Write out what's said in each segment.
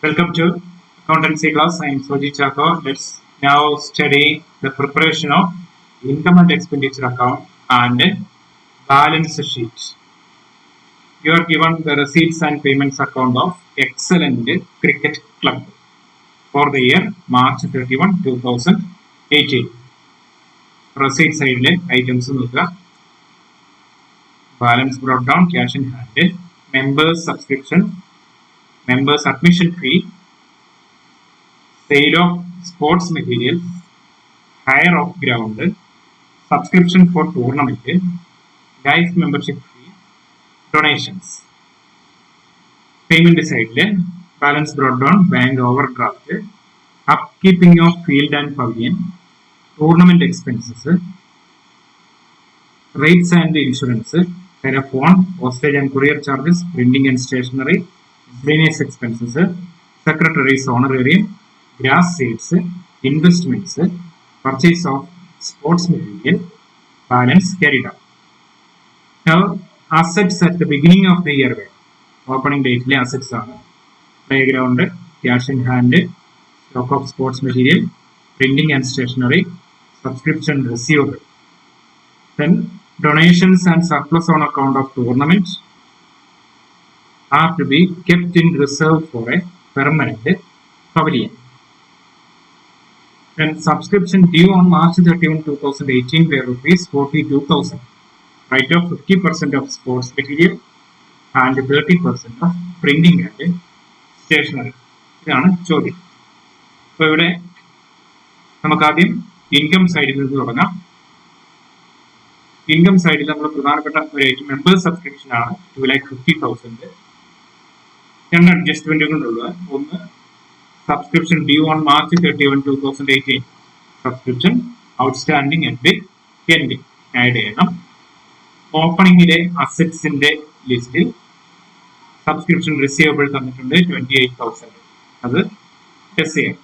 Welcome to accountancy class. I am Soji Chako. Let's now study the preparation of income and expenditure account and balance sheet. You are given the receipts and payments account of Excellent Cricket Club for the year March 31, 2018. Receipt side items balance brought down, cash in hand, members subscription, members admission fee, sale of sports materials, hire of ground, subscription for tournament, life membership fee, donations. Payment side, balance brought down, bank overdraft, upkeeping of field and pavilion, tournament expenses, rates and insurance, telephone, postage and courier charges, printing and stationery, miscellaneous expenses, secretary's honorarium, grass seeds, investments, purchase of sports material, balance carried out. Now, assets at the beginning of the year, opening date assets are playground, cash in hand, stock of sports material, printing and stationery, subscription receivable. Then donations and surplus on account of tournaments are to be kept in reserve for a permanent pavilion. Then subscription due on March 31, 2018 were rupees 42,000. Write off 50% of sports material and 30% of printing and stationery. ഇതാണ് ചോദ്യം. അപ്പോൾ ഇവിടെ നമുക്ക് ആദ്യം income സൈഡിൽ നിന്ന് തുടങ്ങാം. Income സൈഡിൽ നമ്മൾ പ്രധാനപ്പെട്ട ഒരു ഐറ്റം മെമ്പേഴ്സ് സബ്സ്ക്രിപ്ഷൻ ആണ് 2,50,000. രണ്ട് അഡ്ജസ്റ്റ്മെന്റുകളുള്ളത്. ഒന്ന് subscription due on March 31, 2018 subscription outstanding and pending add ചെയ്യണം. ഓപ്പണിംഗിലെ അസറ്റ്സിന്റെ ലിസ്റ്റിൽ സബ്സ്ക്രിപ്ഷൻ റിസീവബിൾ തന്നിട്ടുണ്ട് 28,000. അത് ടെസ്റ്റ് ചെയ്യാം.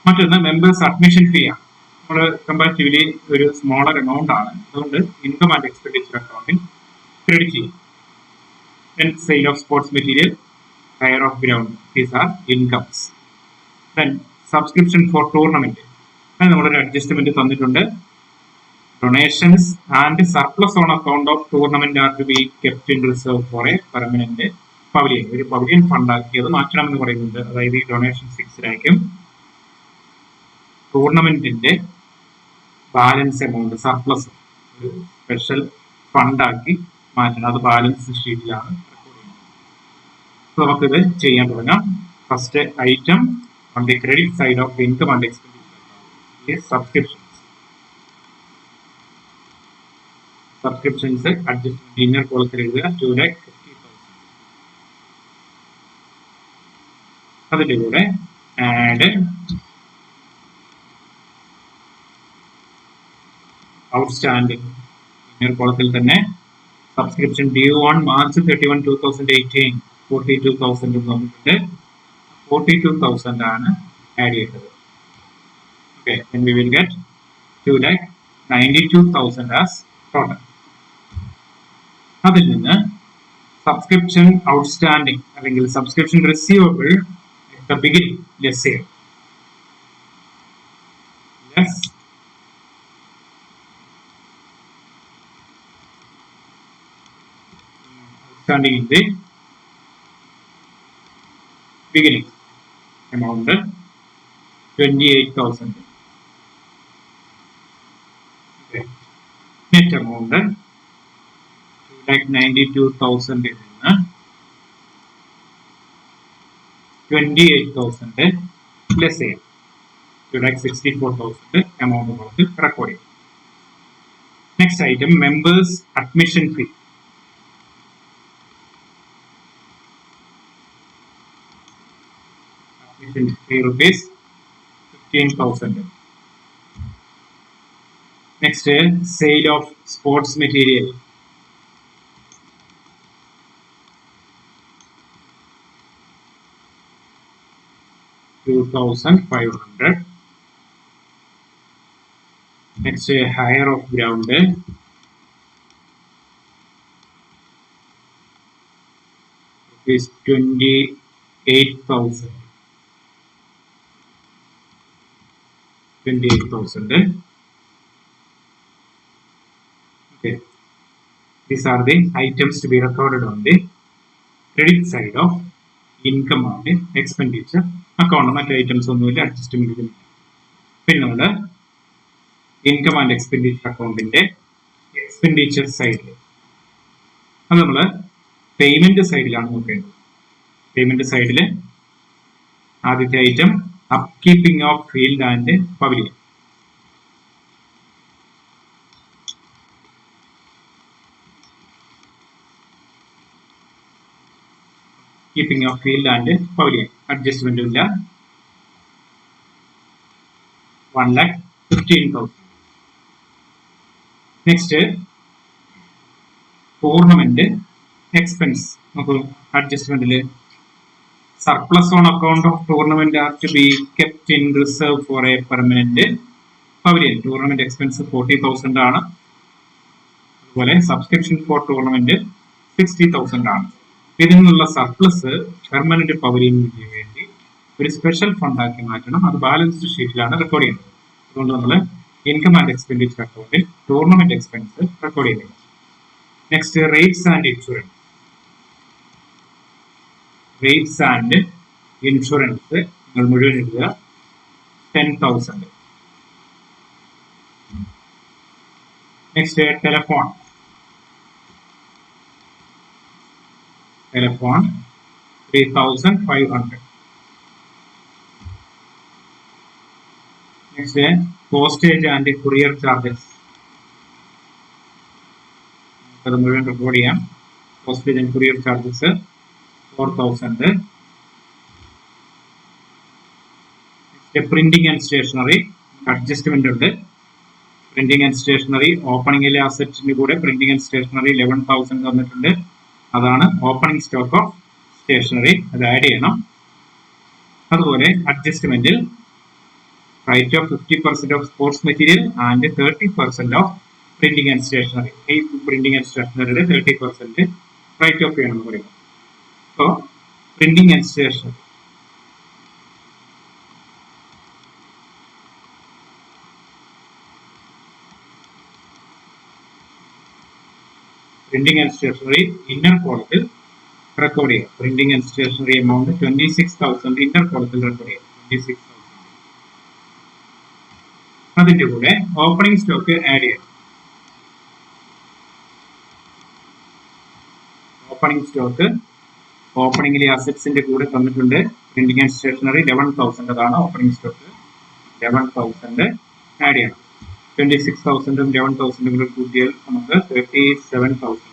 മറ്റൊന്ന് മെമ്പേഴ്സ് അഡ്മിഷൻ ഫീ ആണ്. നമ്മൾ കമ്പാരിറ്റീവ്ലി ഒരു സ്മോളർ എമൗണ്ട് ആണ്. അതുകൊണ്ട് ഇൻകം ആൻഡ് എക്സ്പെൻഡിച്ചർ അക്കൗണ്ടിൽ ക്രെഡിറ്റ് ചെയ്യും. Sale of sports material, hire of ground, these are incomes. Then subscription for tournament. And നമ്മളൊരു അഡ്ജസ്റ്റ്മെന്റ് തന്നിട്ടുണ്ട്. Donations and surplus on account of tournament are to be kept in reserve for a permanent pavilion. ഒരു pavilion fund ആക്കി അത് മാറ്റണം എന്ന് പറയുന്നുണ്ട്. അതായത് ഈ ഡൊണേഷൻ ഫിക്സ്ഡായിരിക്കും. ടൂർണമെന്റിന്റെ ബാലൻസ് എമൗണ്ട് സർപ്ലസ് ഒരു സ്പെഷ്യൽ ഫണ്ടാക്കി മാറ്റണം. അത് ബാലൻസ് ഷീറ്റിലാണ് റെക്കോർഡ് ചെയ്യുന്നത്. നമുക്കിത് ചെയ്യാൻ തുടങ്ങാം. First item on the credit side of income and expenditure subscriptions. Subscriptions adjustment inner കോളത്തിൽ എഴുതുക 2,50,000. അതിന്റെ കൂടെ ആഡ് ഔട്ട്സ്റ്റാൻഡിംഗ് ഇന്നർ കോളത്തിൽ തന്നെ സബ്സ്ക്രിപ്ഷൻ ഡ്യൂ ഓൺ മാർച്ച് 31, 2018 42,000 തന്നിട്ടുണ്ട്. 42,000 ആണ് ആഡ് ചെയ്തത്. Okay, then we will get 2,92,000 as total. അതിൽ നിന്ന് സബ്സ്ക്രിപ്ഷൻ ഔട്ട്സ്റ്റാൻഡിംഗ് അല്ലെങ്കിൽ subscription receivable at the beginning, let's say outstanding in the beginning amount 28,000. Okay. Net amount 2,92,000 in 28,000 plus a 2,64,000 amount of recording. Next item, members admission fee. Admission fee rupees 15,000. Next, sale of sports material. $2,500. Next, hire of ground. Rupees 20 8,000, 28,000. Okay, these are the items to be recorded on the credit side of income and expenditure account. മറ്റ് items ഒന്നുമില്ല, adjustment. പിന്നെ നമ്മുടെ income and expenditure അക്കൗണ്ടിന്റെ expenditure സൈഡിൽ അത് നമ്മൾ payment സൈഡിലാണ് നോക്കേണ്ടത്. പേയ്മെന്റ് സൈഡിൽ ആദ്യത്തെ item upkeeping of field and pavilion. Keeping of field and pavilion. Adjustment ഇല്ല. 1,15,000. Next tournament expense. നമുക്ക് അഡ്ജസ്റ്റ്മെന്റിൽ surplus on account of tournament are to be kept in reserve for a permanent pavilion. Tournament expense 40,000 ആണ്. അതുപോലെ subscription four tournament 60,000 ആണ്. ഇതിൽ നിന്നുള്ള surplus permanent pavilion വേണ്ടി ഒരു സ്പെഷ്യൽ ഫണ്ട് ആക്കി മാറ്റണം. അത് ബാലൻസ്ഡ് ഷീറ്റിലാണ് റെക്കോർഡ് ചെയ്യുന്നത്. അതുകൊണ്ട് നമ്മൾ ഇൻകം ആൻഡ് എക്സ്പെൻഡിച്ചർ അക്കൗണ്ടിൽ ടൂർണമെന്റ് എക്സ്പെൻസ് റെക്കോർഡ് ചെയ്യുന്നത്. Next rates and insurance. Rates and insurance നിങ്ങൾ മുഴുവൻ എഴുതുക. 10,000. Next telephone. Telephone 3,500. Next, postage and courier charges. അത് മുഴുവൻ റെക്കോർഡ് ചെയ്യാം. Postage and courier charges 4,000. Next, printing and stationery. Adjustment ഉണ്ട്. Printing and stationery ഓപ്പണിംഗിലെ അസറ്റിന്റെ കൂടെ പ്രിന്റിംഗ് ആൻഡ് സ്റ്റേഷനറി 11,000 തന്നിട്ടുണ്ട്. അതാണ് ഓപ്പണിംഗ് സ്റ്റോക്ക് ഓഫ് സ്റ്റേഷനറി. അത് ആഡ് ചെയ്യണം. അതുപോലെ അഡ്ജസ്റ്റ്മെന്റിൽ write off 50% of sports material and 30% of printing and stationery. ഈ പ്രിന്റിംഗ് ആൻഡ് സ്റ്റേഷനറിയുടെ 30% റൈറ്റ് ഓഫ് ചെയ്യണമെന്ന് പറയുന്നത്. അപ്പോൾ printing and stationery printing and stationery inner കോളത്തിൽ റെക്കോർഡ് ചെയ്യുക. Printing and stationery amount 26,000 inner കോളത്തിൽ റെക്കോർഡ് ചെയ്യുക. 26,000. അതിന്റെ കൂടെ ഓപ്പണിംഗ് സ്റ്റോക്ക് ആഡ് ചെയ്യുക. ഓപ്പണിംഗ് സ്റ്റോക്ക് ഓപ്പണിംഗിലെ അസറ്റ്സിന്റെ കൂടെ തന്നിട്ടുണ്ട്. Printing and stationery 11,000. അതാണ് ഓപ്പണിംഗ് സ്റ്റോക്ക്. 11,000 ആഡ് ചെയ്യണം. 26,000 11,000 കൂടെ കൂട്ടിയാൽ നമുക്ക് 37,000.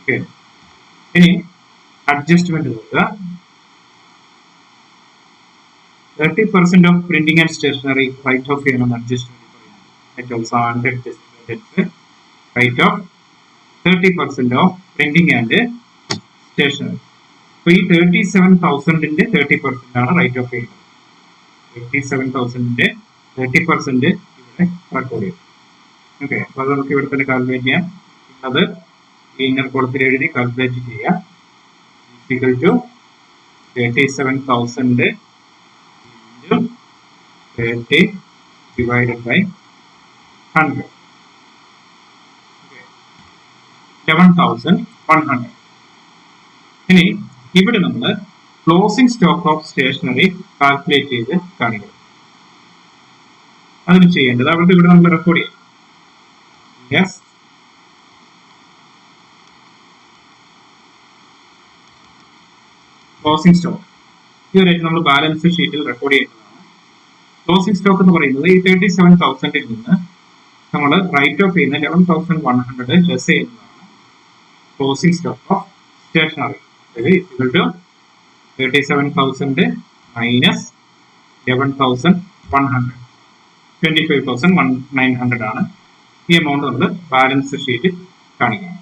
ഓക്കെ, ഇനി അഡ്ജസ്റ്റ്മെന്റ് നോക്കുക. 30% of printing and stationery write off ചെയ്യണം. Adjustment write off 30% of printing and stationery. അപ്പൊ ഈ 37,000ന്റെ 30% ആണ് റൈറ്റ് ഓഫ് ചെയ്യുന്നത്. 37,000ന്റെ 30% ഇവിടെ റെക്കോർഡ് ചെയ്യും. ഓക്കെ, അപ്പൊ അത് നമുക്ക് ഇവിടെ തന്നെ കാൽക്കുലേറ്റ് ചെയ്യാം. അത് ഇന്നർ കോളത്തിൽ എഴുതി കാൽക്കുലേറ്റ് ചെയ്യാം. Equal to 37,000 into 30 divided by 100. 11,100. ഇനി ഇവിടെ നമ്മൾ closing stock of stationery calculate ചെയ്ത് കാണിക്കണം. അതിന് ചെയ്യേണ്ടത് അവിടെ ഇവിടെ നമ്മൾ റെക്കോർഡ് ചെയ്യാം. യെസ്, ക്ലോസിംഗ് സ്റ്റോക്ക് ഈ ഒരു നമ്മൾ ബാലൻസ് ഷീറ്റിൽ റെക്കോർഡ് ചെയ്യുന്നതാണ്. ക്ലോസിംഗ് സ്റ്റോക്ക് എന്ന് പറയുന്നത് ഈ 37,000ൽ നിന്ന് നമ്മൾ റൈറ്റ് ഓഫ് ചെയ്യുന്ന 11,100 ലെസ് ചെയ്യുന്നതാണ് closing stock of stationery. Equal to 37,000 minus 11,100 25,900 ആണ്. ഈ എമൗണ്ട് നമ്മൾ ബാലൻസ് ഷീറ്റ് കാണിക്കണം.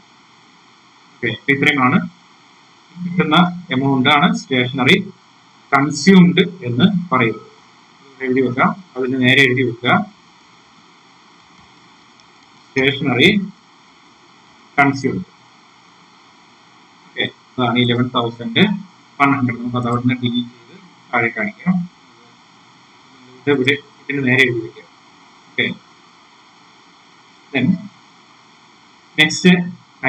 ഓക്കെ, ഇത്രയുമാണ് കിട്ടുന്ന എമൗണ്ട് ആണ് സ്റ്റേഷനറി കൺസ്യൂംഡ് എന്ന് പറയുന്നത്. എഴുതി വെക്കാം, അതിന് നേരെ എഴുതി വെക്കുക. Stationery consumed. ഓക്കെ, അതാണ് 11,100. നമുക്ക് അത് അവിടെ നിന്ന് ഡിലീറ്റ് ചെയ്ത് താഴെ കാണിക്കാം. ഇത് ഇവിടെ ഇതിന് നേരെ എഴുതി വയ്ക്കാം. ഓക്കെ, നെക്സ്റ്റ്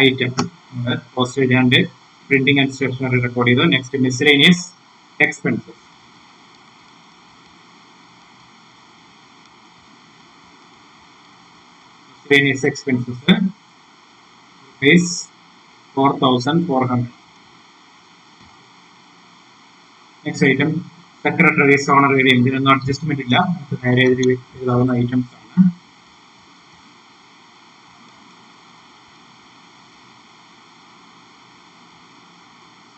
ഐറ്റം നമ്മൾ postage and printing and stationery record ചെയ്തു. Next miscellaneous expenses. Miscellaneous expenses is 4,400. Next item, secretary's honorarium. ഇതിനൊന്നും അഡ്ജസ്റ്റ്മെന്റ് ഇല്ല, നമുക്ക് നേരെ എഴുതാവുന്ന ഐറ്റംസ് ആണ്.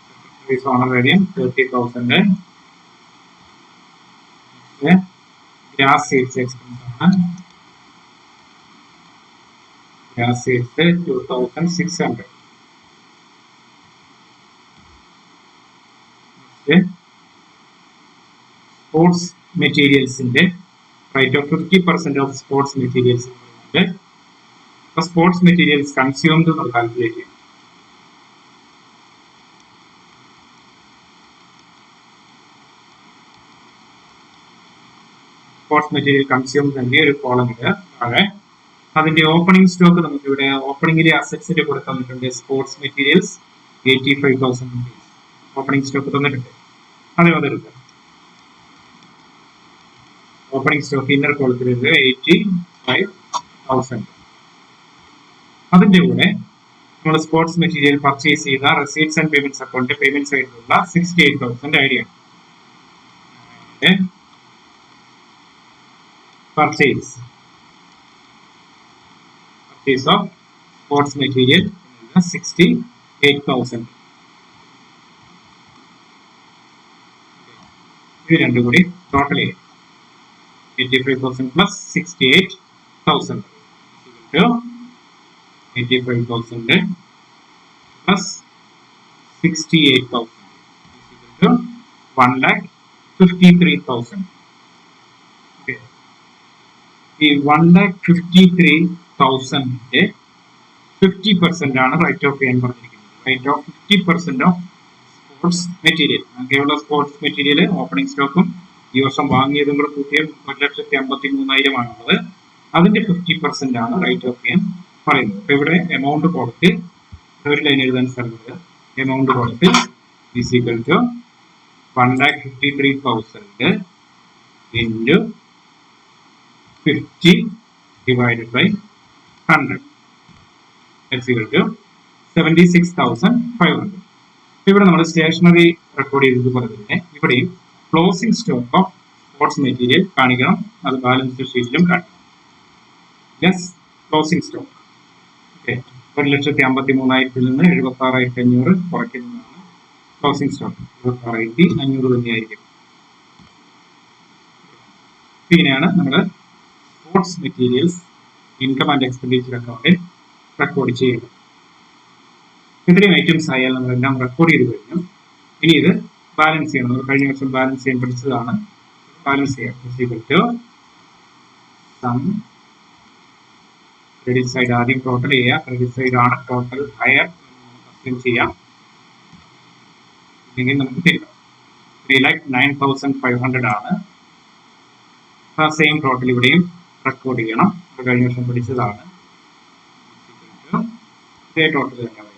Secretary's honorarium 30,000. Grass seeds expense ആണ്. Grass seeds 2,600. Sports materials in the right of 50% of sports materials. Sports materials consumed or calculated. Sports material consumed and here column here. Alright. അതിന്റെ opening stock നമുക്ക് ഇവിടെ ഓപ്പണിംഗിലെ അസറ്റ്സിന്റെ കൂടെ തന്നിട്ടുണ്ട്. Sports materials 85,000 rupees opening stock തന്നിട്ടുണ്ട്. അതേപോലെ എടുക്കാം. ഓപ്പണിംഗ് സ്റ്റോക്ക് ഇന്നർ കോളത്തിലുണ്ട് 85,000. അതിന്റെ കൂടെ നമ്മൾ സ്പോർട്സ് മെറ്റീരിയൽ പർച്ചേസ് ചെയ്ത receipts and payments account payment സൈഡിലുള്ള 68,000 idea purchase of sports material 68,000. ഇത് രണ്ടും കൂടി total 85,000 plus 68,000 85,000 plus 68,000 1,53,000. Okay. The 1,53,000 50% ആണ് റൈറ്റ് ഓഫ് ചെയ്യാൻ പറഞ്ഞിരിക്കുന്നത്. Write off 50% of sports material. കേവല സ്പോർട്സ് മെറ്റീരിയൽ ഓപ്പണിംഗ് സ്റ്റോക്കും ഈ വർഷം വാങ്ങിയതും കൂടെ കൂട്ടിയ 1,53,000 ആണുള്ളത്. അതിന്റെ 50% ആണ് റൈറ്റ് ഓഫ് ചെയ്യാൻ പറയുന്നത്. അപ്പൊ ഇവിടെ എമൗണ്ട് കൊടുത്ത് ഒരു ലൈൻ എഴുതാൻ സ്ഥലത്ത് എമൗണ്ട് കൊടുത്ത് is equal to 1,53,000 into 50 divided by 100. That's equal to 76,500. ഇവിടെ നമ്മൾ സ്റ്റേഷനറി റെക്കോർഡ് ചെയ്തതുപോലെ തന്നെ ഇവിടെയും closing stock of sports material കാണിക്കണം. അത് ബാലൻസ് ഷീറ്റിലും കാണിക്കണം. Yes, closing stock. ഓക്കെ, 1,53,000 നിന്ന് 76,500 കുറയ്ക്കുന്നതാണ് ക്ലോസിംഗ് സ്റ്റോക്ക്. 76,500 തന്നെയായിരിക്കും. ഇങ്ങനെയാണ് നമ്മൾ sports materials income and expenditure അക്കൗണ്ടിൽ റെക്കോർഡ് ചെയ്യുന്നത്. ഇത്രയും ഐറ്റംസ് ആയാൽ നമ്മളെല്ലാം റെക്കോർഡ് ചെയ്ത് കഴിഞ്ഞു. ഇനി ഇത് ബാലൻസ് ചെയ്യണം. നമ്മൾ കഴിഞ്ഞ വർഷം ബാലൻസ് ചെയ്യാൻ പഠിച്ചതാണ്. ബാലൻസ് ചെയ്യാം. സം ക്രെഡിറ്റ് സൈഡ് ആദ്യം ടോട്ടൽ ചെയ്യുക. ക്രെഡിറ്റ് സൈഡ് ആണ് ടോട്ടൽ ഹയർ അസ്യൂം ചെയ്യാം. ഇല്ലെങ്കിൽ നമുക്ക് തരിക 3,09,500 ആണ്. ആ സെയിം ടോട്ടൽ ഇവിടെയും റെക്കോർഡ് ചെയ്യണം. കഴിഞ്ഞ വർഷം പഠിച്ചതാണ്. ഇതേ ടോട്ടൽ തന്നെ വരും.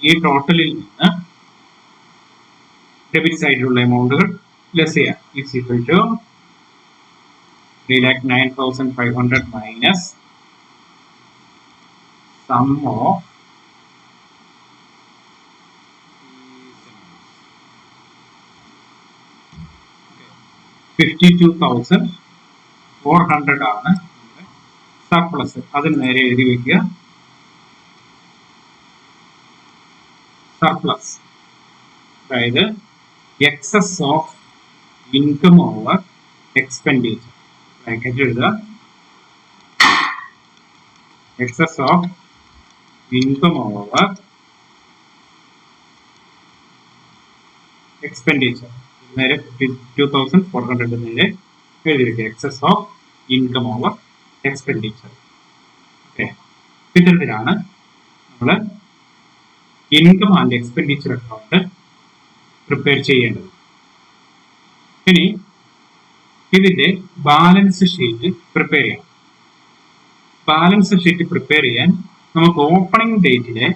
ഈ ടോട്ടലിൽ നിന്ന് ഡെബിറ്റ് സൈഡിലുള്ള എമൗണ്ടുകൾ ലെസ് ചെയ്യാം. Is equal to 3,09,500 minus sum of 52,400 ആണ് സർപ്ലസ്. അതിന് നേരെ എഴുതി വയ്ക്കുക സർപ്ലസ്, അതായത് excess of income over expenditure. Bracket എഴുതുക. Excess of income over expenditure നേരെ 52,400 നേരെ എഴുതി വയ്ക്കുക. Excess of income over expenditure. Okay, ഇത്തരത്തിലാണ് നമ്മൾ income and expenditure account prepare ചെയ്യേണ്ടത്. ഇനി ഇതിന്റെ ബാലൻസ് ഷീറ്റ് പ്രിപ്പയർ ചെയ്യാം. ബാലൻസ് ഷീറ്റ് പ്രിപ്പയർ ചെയ്യാൻ നമുക്ക് ഓപ്പണിംഗ് ഡേറ്റിലെ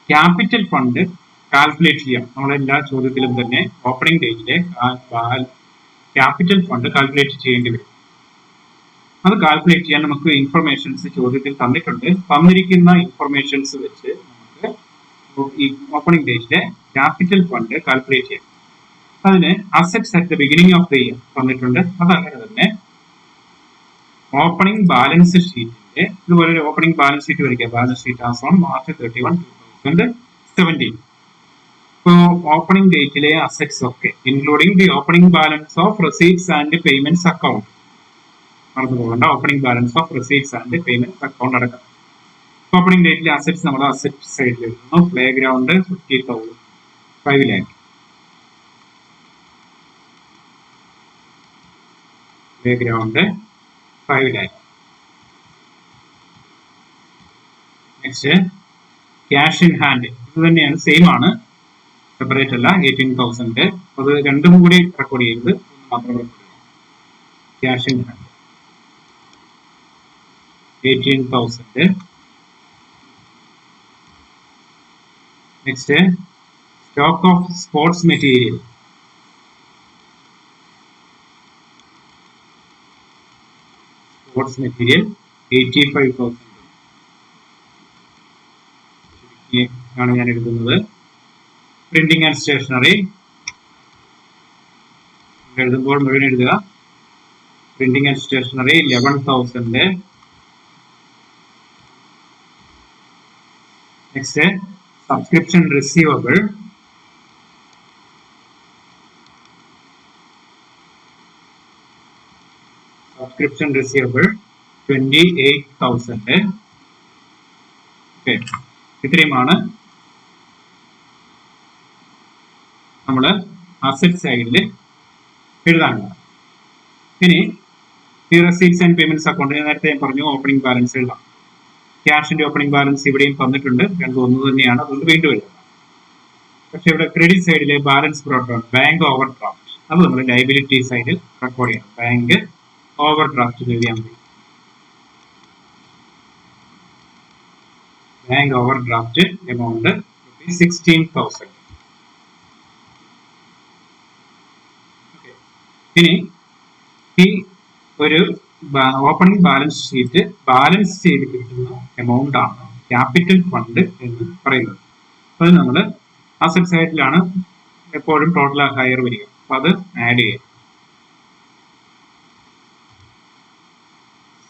ക്യാപിറ്റൽ ഫണ്ട് കാൽക്കുലേറ്റ് ചെയ്യാം. നമ്മളെല്ലാ ചോദ്യത്തിലും തന്നെ ഓപ്പണിംഗ് ഡേറ്റിലെ ക്യാപിറ്റൽ ഫണ്ട് കാൽക്കുലേറ്റ് ചെയ്യേണ്ടി വരും. അത് കാൽക്കുലേറ്റ് ചെയ്യാൻ നമുക്ക് ഇൻഫർമേഷൻസ് ചോദ്യത്തിൽ തന്നിട്ടുണ്ട്. തന്നിരിക്കുന്ന ഇൻഫർമേഷൻസ് വെച്ച് നമുക്ക് ഈ ഓപ്പണിംഗ് ഡേറ്റിലെ ക്യാപിറ്റൽ ഫണ്ട് കാൽക്കുലേറ്റ് ചെയ്യാം. അതിന് assets at the beginning of the year തന്നിട്ടുണ്ട്. അതങ്ങനെ തന്നെ ഓപ്പണിംഗ് ബാലൻസ് ഷീറ്റിന്റെ ഇതുപോലെ ഒരു ഓപ്പണിംഗ് ബാലൻസ് ഷീറ്റ് വരയ്ക്കുക. Balance sheet as on March 31, 2017. ഇപ്പോൾ ഓപ്പണിംഗ് ഡേറ്റിലെ അസറ്റ്സ് ഒക്കെ including the opening balance of receipts and payments account, മറന്നു പോകേണ്ട, opening balance of receipts and payments account അടക്കം. ഓപ്പണിംഗ് ഡേറ്റിലെ അസറ്റ്സ് നമ്മൾ അസറ്റ് സൈഡിൽ എഴുതുന്നു. Play ground 50,000, 5 lakh. Play ground 5 lakh. Next cash in hand, ഇത് തന്നെയാണ്, same ആണ്, സെപ്പറേറ്റ് അല്ല. 18,000. അത് രണ്ടും കൂടി റെക്കോർഡ് ചെയ്യരുത്, മാത്രം റെക്കോർഡ് ചെയ്യാം. Cash in hand 18,000. Next stock of sports material, sports material 85,000 ആണ് ഞാൻ എഴുതുന്നത്. പ്രിന്റിംഗ് ആൻഡ് സ്റ്റേഷനറി എഴുതുമ്പോൾ മുഴുവൻ എഴുതുക. Printing and stationery 11,000. Next subscription receivable, subscription receivable 28,000. Okay, ഇത്രയുമാണ് നമ്മൾ അസറ്റ് സൈഡിൽ എഴുതാനുള്ളത്. ഇനി ഈ റെസീറ്റ്സ് ആൻഡ് പേയ്മെന്റ്സ് അക്കൗണ്ട് നേരത്തെ ഞാൻ പറഞ്ഞു ഓപ്പണിംഗ് ബാലൻസ് എഴുതാം. ക്യാഷിന്റെ ഓപ്പണിംഗ് ബാലൻസ് ഇവിടെയും തന്നിട്ടുണ്ട്, രണ്ടും ഒന്ന് തന്നെയാണ്, അതുകൊണ്ട് വീണ്ടും എഴുതാം. പക്ഷെ ഇവിടെ ക്രെഡിറ്റ് സൈഡിലെ balance brought bank over draft, അത് നമ്മൾ ലയബിലിറ്റി സൈഡിൽ റെക്കോർഡ് ചെയ്യണം. ബാങ്ക് ഓവർ ഡ്രാഫ്റ്റ് എഴുതിയാൽ മതി. Bank over draft amount 16,000. ഇനി ഈ ഒരു ഓപ്പണിംഗ് ബാലൻസ് ഷീറ്റ് ബാലൻസ് ചെയ്ത് കിട്ടുന്ന എമൗണ്ട് ആണ് ക്യാപിറ്റൽ ഫണ്ട് എന്ന് പറയുന്നത്. അത് നമ്മൾ അസറ്റ് സൈഡിലാണ് എപ്പോഴും ടോട്ടൽ ഹയർ വരിക, അപ്പൊ അത് ആഡ് ചെയ്യാം.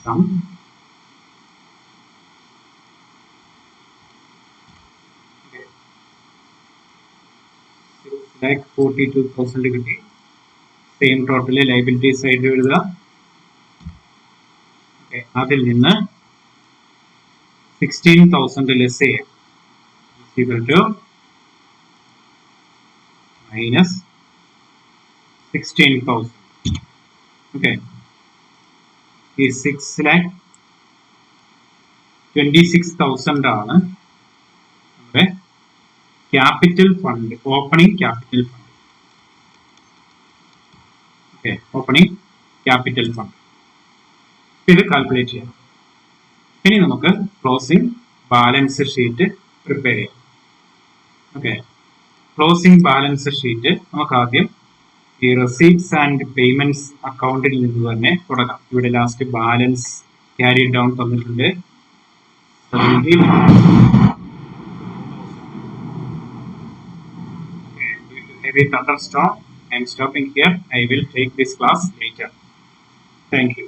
സം 6,42,000 കിട്ടി. സെയിം ടോട്ടല് ലയബിലിറ്റി സൈഡിൽ എഴുതുക. അതിൽ നിന്ന് 16,000 ലെസ് ചെയ്യാം, ഈക്വൽ ടു മൈനസ് 16,000. ഓക്കെ, ഈ 6,26,000 ആണ് നമ്മുടെ capital fund, opening capital fund. Okay, opening capital fund ഇത് കാൽക്കുലേറ്റ് ചെയ്യാം. ഇനി നമുക്ക് ക്ലോസിംഗ് ബാലൻസ് ഷീറ്റ് പ്രിപ്പയർ ചെയ്യാം. ഓക്കെ, ക്ലോസിംഗ് ബാലൻസ് ഷീറ്റ് നമുക്ക് ആദ്യം ഈ റെസീറ്റ്സ് ആൻഡ് പേയ്മെന്റ്സ് അക്കൗണ്ടിൽ നിന്ന് തന്നെ തുടങ്ങാം. ഇവിടെ ലാസ്റ്റ് ബാലൻസ് ക്യാരി ഡൗൺ തന്നിട്ടുണ്ട്. Heavy thunderstorm. I am stopping here. I will take this class later. Thank you.